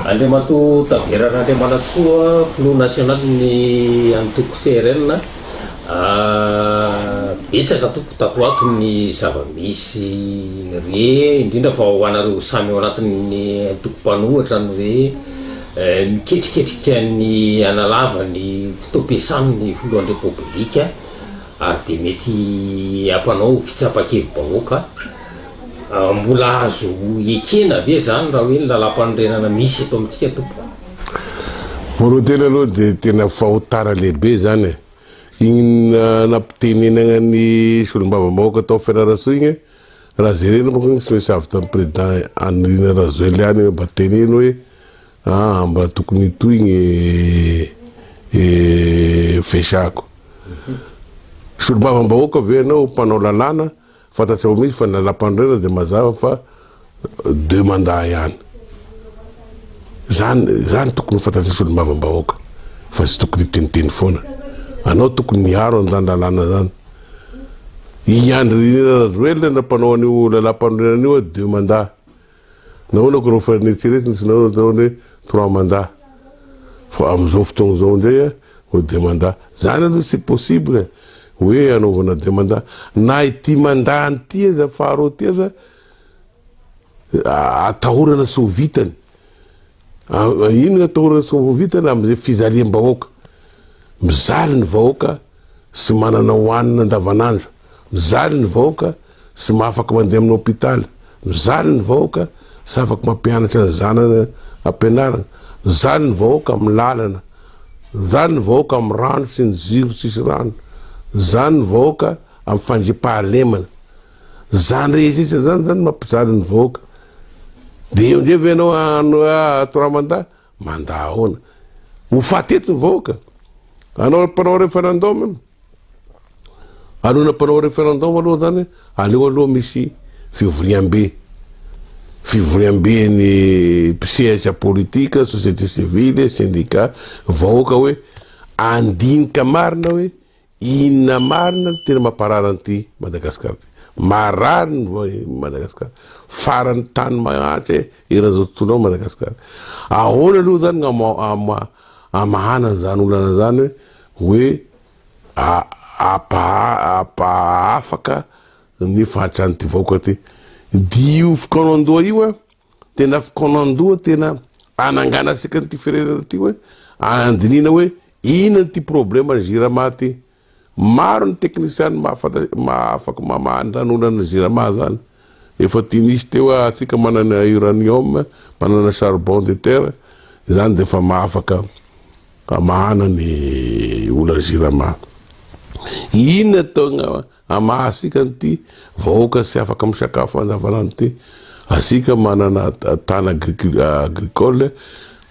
Andriamato taveran'Andriamana soa Front National ny antoko CRN betsaka toko tato ato ny zava-misy re indrindra fa ho anareo samy ao anatin'ny antoko mpanohatra ny hoe miketriketrika ny analava ny fitoampiasany ny voalohan'ny repoblika ary de mety ampanao fitsapakevim-bahoaka mbola azo ekena ve zany raha hoe ny lalam-panorenana misy eto amintsika tompo tena aloha de tena fahotana lehibe zany igny nampitenenana ny solombavam-bahoaka tao Fianarantsoa igny raha jerena moko sy maintsy avy tamin'ny président Andrina Rajoelina hoe mba teneny hoe mba tokony toigny fesako solombavam-bahoaka ve anao mpanao lalàna fantatsy ao misy fa lalam-panorenana de mazava fa 2 mandats ihany zany tokony fantatsy solombavam-bahoaka fa sy tokony teniteny foana anao tokony miaro andany lalàna zany i Andrina Rajoelina nampanao an'io lalam-panorenana io 2 mandats nahoana ko reo faneritseretsy nisy nao hoe 3 mandats fa am'izao fotoagna zao ndray 2 mandats zany aloha c'est possible hoe anaovana 2 mandats na ity mandat an'ity aza faharoa ty aza atahorana sy ho vitany ino atahorana sy ho vitany am'izay fizaliam-bahoaka mizaly ny vahoaka sy manana hoanina andavanandro mizaly ny vahoaka sy mahafaka mandeha amin'ny hôpitaly mizaly ny vahoaka sy afaka mampianatra zanana ampianarana mizaly ny vahoaka amin'ny lalana mizaly ny vahoaka amin'ny rano sy ny jiro sisy rano zany ny vahoaka amin'ny fandriampahalemana zany rehetra zany mampijaly ny vahoaka de eo ndray ve anao 3 mandats mandat ahoana ho fateto ny vahoaka anao mpanao référendum anona mpanao référendum aloha zany aleo aloha misy fivoriam-be ny mpisehatra politika société civile syndicat vahoaka hoe andinika marina hoe inona marina tena mamparara an'ity Madagasikara ty marary ny Madagasikara farany tany mahatry eran'izao tontolo Madagasikara ahoana aloha zany amahana zany olana zany hoe afaka ny fahatrany ty vahoaka ty dio fikanandoha io tena fikanandoha tena ananganasika nyty firenena ty hoe andinina hoe inona ty problème jirama ty maro ny technicien mahafaka mamahantanolana jirama zany efa tinisy teo atsika manana uranium manana charbon de terre zany de fa mahafaka amahana ny olana jirama inona tao amahasika nyty vahoaka sy afaka misakafo andavanandro ty asika manana tany agricole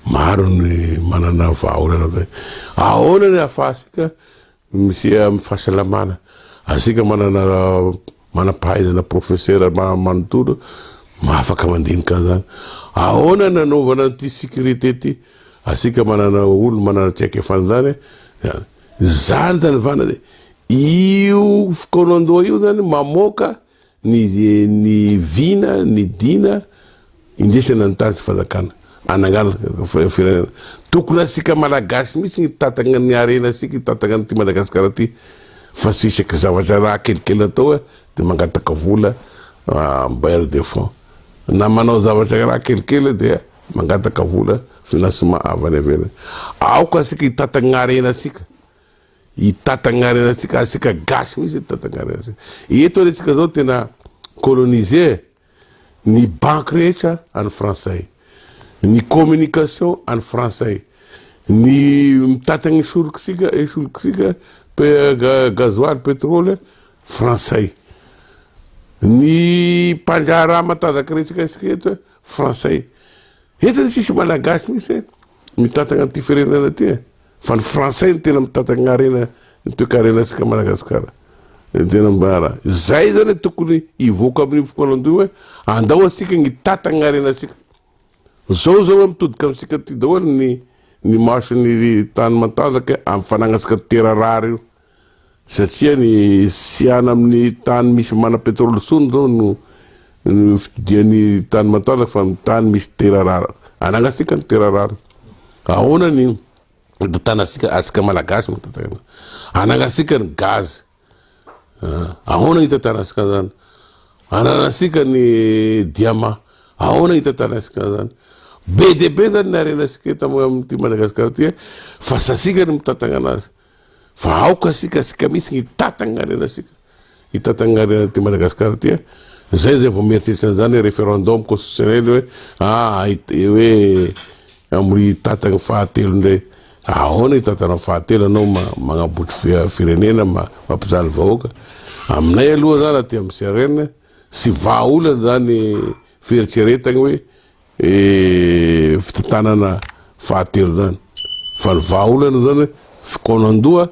maro ny manana vahaolana zay ahoana ny afahasika misy amin'ny fahasalamana asika manampahaizana professeur manontolo mahafaka mandinika zany ahoana nanaovana ty sécurité ty asika manana olo manana tsaiky efany zany zany vana de io fikanandoha io zany mamoaka ny vina ny dina indesana ny tany sy fazakana anangana firenena tokony asika malagasy misy ny tatagna ny arena asika tatagna ty Madagasikara ty fa sisaky zavatra raha kelikely atao de mangataka vola bailleur de fonds na manao zavatra raha kelikely de mangataka vola financement avy any aoka asika itatagna arena asika asika gasy misy itatagna arena asika eto atsika zao tena coloniser ny banque rehetra any français ny communication any français ny mitatagna esolokisika gasoil pétrole français ny mpanjara matanjaka resaka asika eto français eto sisy malagasy misy mitatagna ty firenena ty fa ny français tena mitatagna arena toekarena asika Madagasikara tena mbara zay zany tokony ivoaka amin'ny fikanandoha hoe andao asika ny tatagna arena asika zao mitodika amitsika ty daholo ny maso ny tany matanjaka amin'ny fanagnasika terarary io satria ny siana amin'ny tany misy mana pétrole sony zao no fidian'ny tany matanjaka fa amin'ny tany misy terarary anangasika ny terarary ahoana ny tanasika asika malagasy matatana anangasika ny gaz ahoana hitatanasika zany ananasika ny diamant ahoana hitatanasika zany be de be zany narenasika eto amty Madagasikara ty fa sasika ny mitatagna anazy fa aoka asika misy ny tatagna arenasika hitatagna arena ty Madagasikara ty zay vao mieritreritra zany référendum constitutionnel hoe amry tatagna fahatelo ndray ahoana hitatana fahatelo anao magnabotry firenena mampijaly vahoaka aminay aloha zany aty amy CRN sy vahaolana zany fieritreretagna hoe fitatanana fahatelo zany fa ny vahaolana zany fikonandoa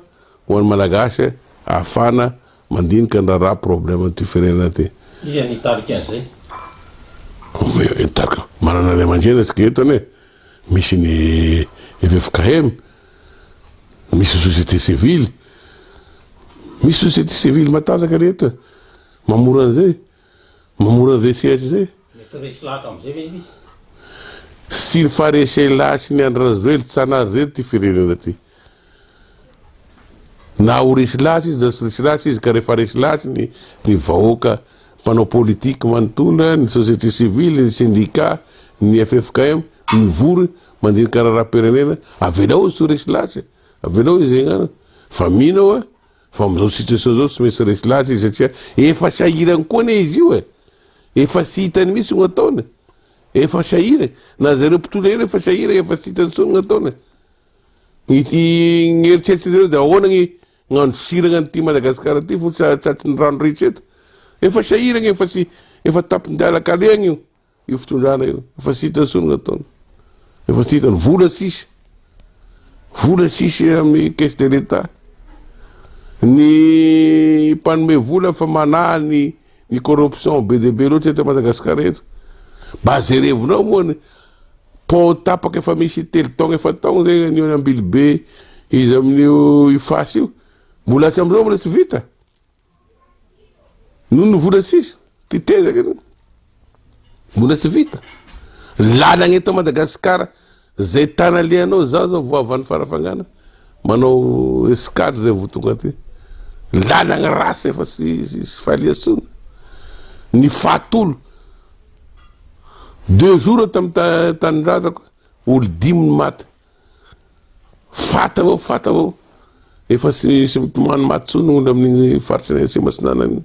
ho an'ny malagasy ahafana mandinika ny raha problème ty firenena ty izy anitarika an'izay itarika manana ny aman-dreny atsika eto ane misy ny FFKM misy société civile matanjaka reto mamora an'izay mamora VCH zay mety resy lahatra am'izay ve misy sy ny faresy lasy ny andrazoely tsanazy reto ty firenena ty na ho resy lasy izy da sy resy lasy izy ka rehefa resy lasy ny vahoaka mpanao politique manontona ny société civile ny syndicat ny FFKM mivory mandinika raharam-pirenena avelao izy tsy resy lasy avelao izy zegnana fa mino fa amizao situation zao tsy maintsy resy lasy izy satria efa sahirany koa ne izy io efa sy hitany misy gny ataony efa sahira na zareo mpitondra eny efa sahira efa sy hitany so gny ataony ny eritseritsy reo da ahoana gny gn'andro siragna ty Madagasikara ty fo tsatry ny rano rehetra eto efa sahiragny efa tapindialakaleagny io fitondrana io efa sy hitany so gny ataony efa tsy hitany vola sisy amy caisse de l'État ny mpanome vola fa mana ny corruption be de be loatra eto Madagasikara eto bazerevonao moa ny pont tapaky efa misy telo taogna efa taogna zay ny ambily be izy amin'io ifasy io mbola tsy amizao mbola tsy vita noho ny vola sisy titezaka mbola tsy vita lalagna eto Madagasikara zay tana lehanao zao voavan'ny farafangana manao escadre zay votonga ty lalagna rasy efa sy faliasona ny fatolo 2 jours tanydradzako olo 5 ny maty fata avao efa sy mitomany maty tsony olo amin'igny faritsy sy masinanany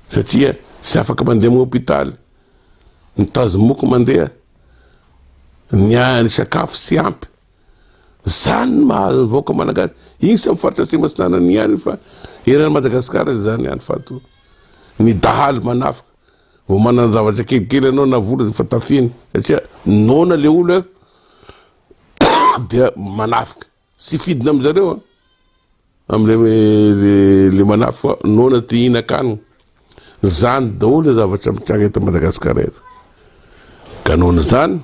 satria sy afaka mandeha amin'ny hôpitaly ny tazomoko mandeha ny sakafo sy ampy zany mahavoaka malagasy igny sy mifaritra sy masinanany ihany fa eran'ny Madagasikara zany ihany fatolo ny dahaly manafika vao manana zavatra kelikely anao na vola fa tafiny satria nona le olo dia manafika sy fidina amizareo amle manafika nona ty hina-kanina zany daholo zavatra mitranga eto Madagasikara eto ka nohony zany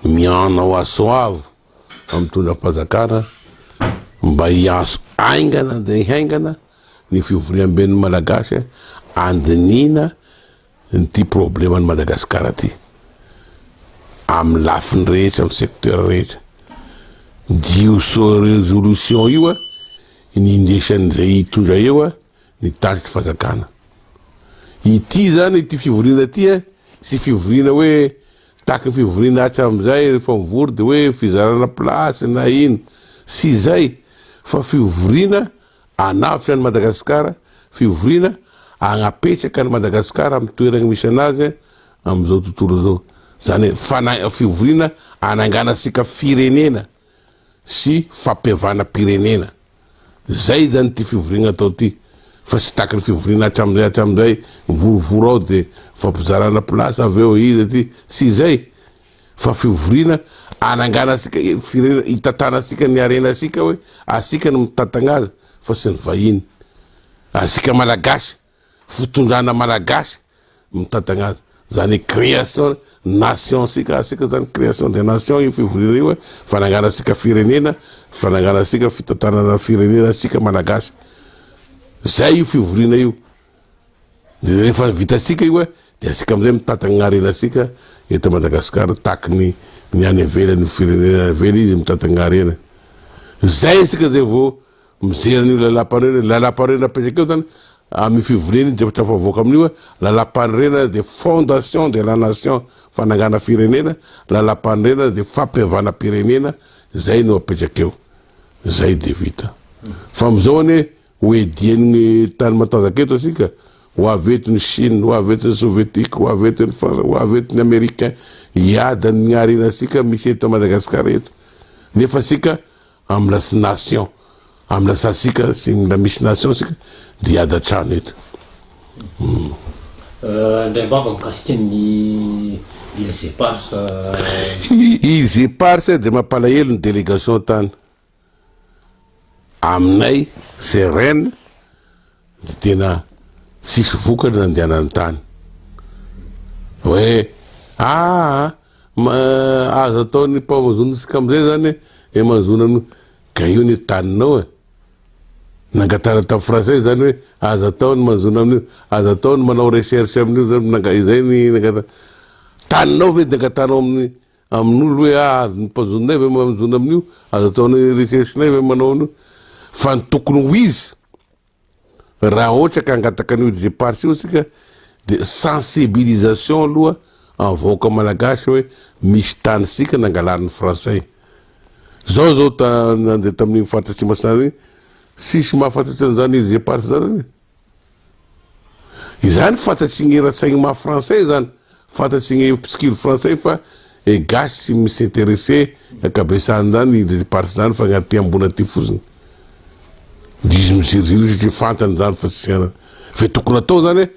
mianao asoavo amy tondram-pazakana mba hiaso aingana de haingana ny fivoriam-ben'ny malagasy andinina ty problème ny Madagasikara ty amy lafiny rehetra amy secteur rehetra dio so résolution io ny indesan'izay hitondra eo ny tariky fazakana ity zany ty fivoriana ty sy fivoriana hoe taky fivoriana hatramizay rehefa mivory de hoe fizarana place na ino sy zay fa fivoriana anavitra ny Madagasikara fivoriana agnapetraka ny Madagasikara amy toeragny misy anazy amizao tontolo zao zany fivoriana ananganasika firenena sy fampiavana pirenena zay zany ty fivoriana atao ty fa sy taky ny fivoriana hatramizay mivorovoro ao de fampizarana place aveo izy ty sy zay fa fivoriana ananganasika firenena itatanasika ny arenasika hoe asika ny mitatagna azy fa sy ny vahiny asika malagasy fitondrana malagasy mitatagna azy zany création nation sika asika zany création de nation io fivoriana io fananganasika firenena fananganasika fitatanana firenena asika malagasy zay io fivoriana io de rehefa vitasika io de asika amizay mitatagna asika eto Madagasikara taky ny any ivelany firenena avela izy mitatagna arena zay asika zay vao mizeran'io lalam-panorena apetraky eo zany amin'ny fivoriana iny zavatra favoaka amin'io lalam-panorena de fondation de la nation fanangana firenena lalam-panorena de fampiavana pirenena zay no apetraky eo zay de vita fa amizao ane oedian'ny tany matanjaka eto asika ho avetiny Chine ho avetiny soviétique ho avetiny France ho avetiny américain hiadan'ny arena asika misy eto Madagasikara eto nefa asika amilasa nation amilasa asika sy mila misy nation asika de hiada trano eto ndray mbava mikasika ny Îles Éparses Îles Éparses de mampalahelo ny délégation tany aminay Serena de tena sisy vokany nandehanany tany hoe azo ataony mpamazonasika amizay zany manzona ka io ny taninao nangatana tamin'ny français zany hoe azo ataony manzona amin'io azo ataony manao recherche amin'io zany izay ny nangata taninao ve nangatanao amin'olo hoe azo ny mpazonay ve manzona amin'io azo ataony recherchenay ve manao an'io fa ny tokony ho izy raha ohatra ka angataka an'io Îles Éparses io sika de sensibilisation aloha avoaka malagasy hoe misy tany sika nangalan'ny français zao nandeha tamin'ny fatatry masina igny sisy mahafantatry an'izany Îles Éparses zany izany fantatry gny rasaigny maha français zany fantatry gny piskily français fa gasy sy misy intéressé akabesany zany Îles Éparses zany fa agnaty ambony aty foziny dizy miziriziry satria fantany zany fa tsy fe tokony atao zany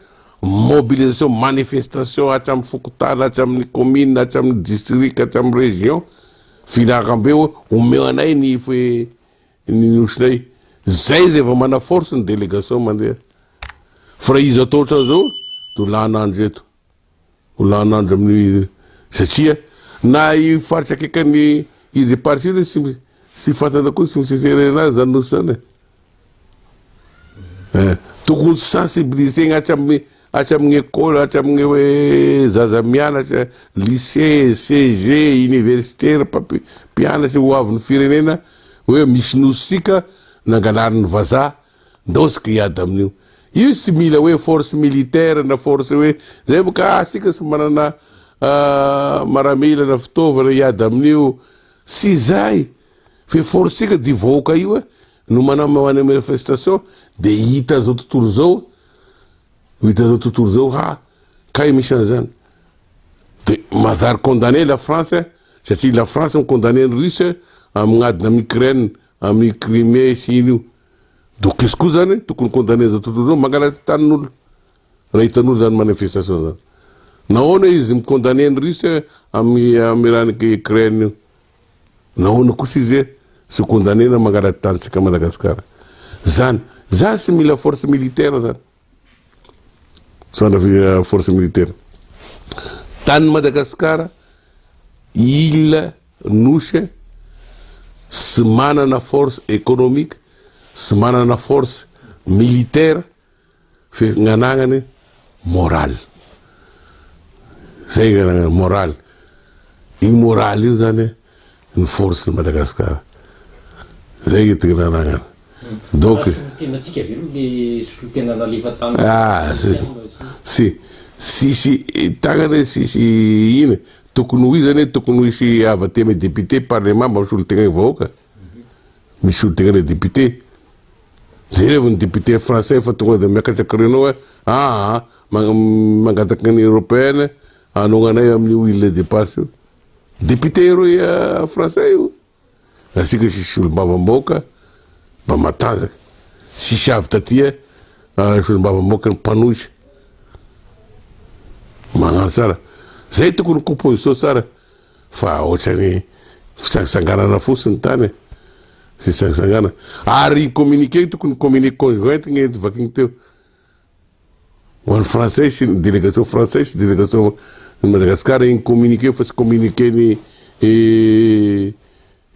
mobilisation manifestation hatramin'ny fokotala hatramin'ny commune hatramin'ny district hatramin'ny région filarambe omeo anay ny osinay zay zay vao mana force ny délégation mandeha fa raha izy atao ohatran'izao de lanandro eto ho lanandro amin'ny satria na ifaritsy akaikan'ny Îles Éparses io sy fantana koa sy miseserena azy zany nosy zany tokony sensibiliser hatramin'ny école hatramin'ny hoe zaza mianatra lycée CG universitaire mpianatra ho avin'ny firenena hoe misy nosika nangalan'ny vazaha ndosika hiady amin'io io sy mila hoe force militaire na force hoe zay boka asika sy manana maramila na fitaovana hiady amin'io sy zay fe force sika divoaka io no manao manifestation de hita zao tontolo zao kay misy an'izany de mazary condamné la France satria la France condamné ny Russe amin'adina amin'ny Ukraine amin'ny Crimée sy ino io donc qu'est-ce que zany tokony condamné zao tontolo zao mangala tanin'olo raha hitan'olo zany manifestation zany nahoana izy micondamné ny Russe amin'ny raniky Ukraine io nahoana kosa izy sy condamné na mangala tanitsika Madagasikara zany sy mila force militaire zany sana force militaire tany Madagasikara île nosy sy manana force économique sy manana force militaire fe gn'anagnany moral zay gn'anagnany moral io moral io zany ny force ny Madagasikara zay gn'ity gn'anagnany donc si tagnany sisy ino tokony ho izy zany tokony hisy avaty ame député parlement mba misy olo tegna vahoaka misy olo tegna le député zay revany député français fa tonga de miakatraky renao hoe mangataky ny européenne anognanay amin'io Îles Éparses io député eroy français io asika sisy olo mbavamboaka mba matanjaka sisy avy tatia olo mbavamboaka ny mpanohitry magnano tsara zay tokony composition tsara fa ohatrany fisangisanganana fosiny tany fisangisangana ary communiqué tokony communiqué conjointe gny vakiny teo ho an'ny français sy délégation français sy délégation Madagasikara igny communiqué fa tsy communiqué ny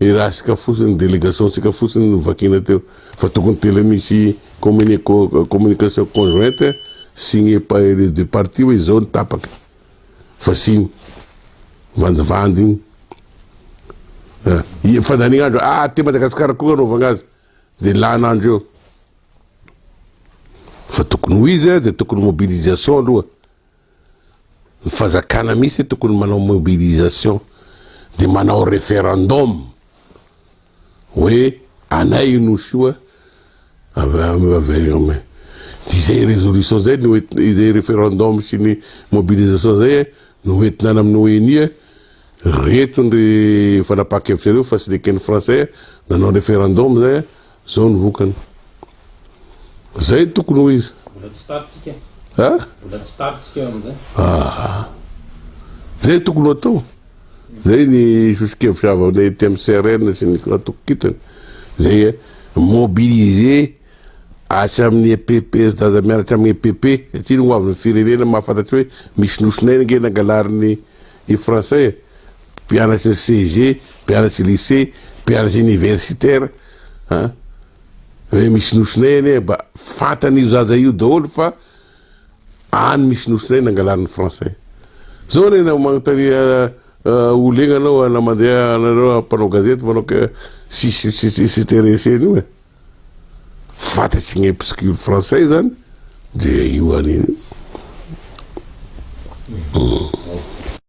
raha sika fosiny délégation sika fosiny vakina teo fa tokony tele misy communication conjointe signé par les deux parties hoe zao ny tapaka fa sy igny vandivandy igny fandanina andro te Madagasikara koa anaovagna azy de lanandro eo fa tokony ho izy de tokony mobilisation aloha ny fazakana misy tokony manao mobilisation de manao référendum hoe anay nosy io avy ty zay résolution zay zay référendum sy ny mobilisation zay no entinana amin'ny ONU reto ndry fanapakevitra reo fa sy lekeny français nanao référendum zay zao ny vokany zay tokony ho izy zay tokony atao zay ny sosikevitra avy aminay ty amy CRN sy ny atoko kitany zay mobiliser hatramin'ny EPP zaza mianatra amin'ny EPP satria ho avy ny firenena mahafantatry hoe misy nosonay nge nangalariny i français mpianatry ny CG mpianatry lycée mpianatry universitaire hoe misy nosonay ane ba fantan'io zaza io daholo fa any misy nosonay nangalariny français zao nena magnontany olegna anao na mandeha anareo mpanao gazety manao que sy intéressé io fantatry ny épiscule français zany de io aniny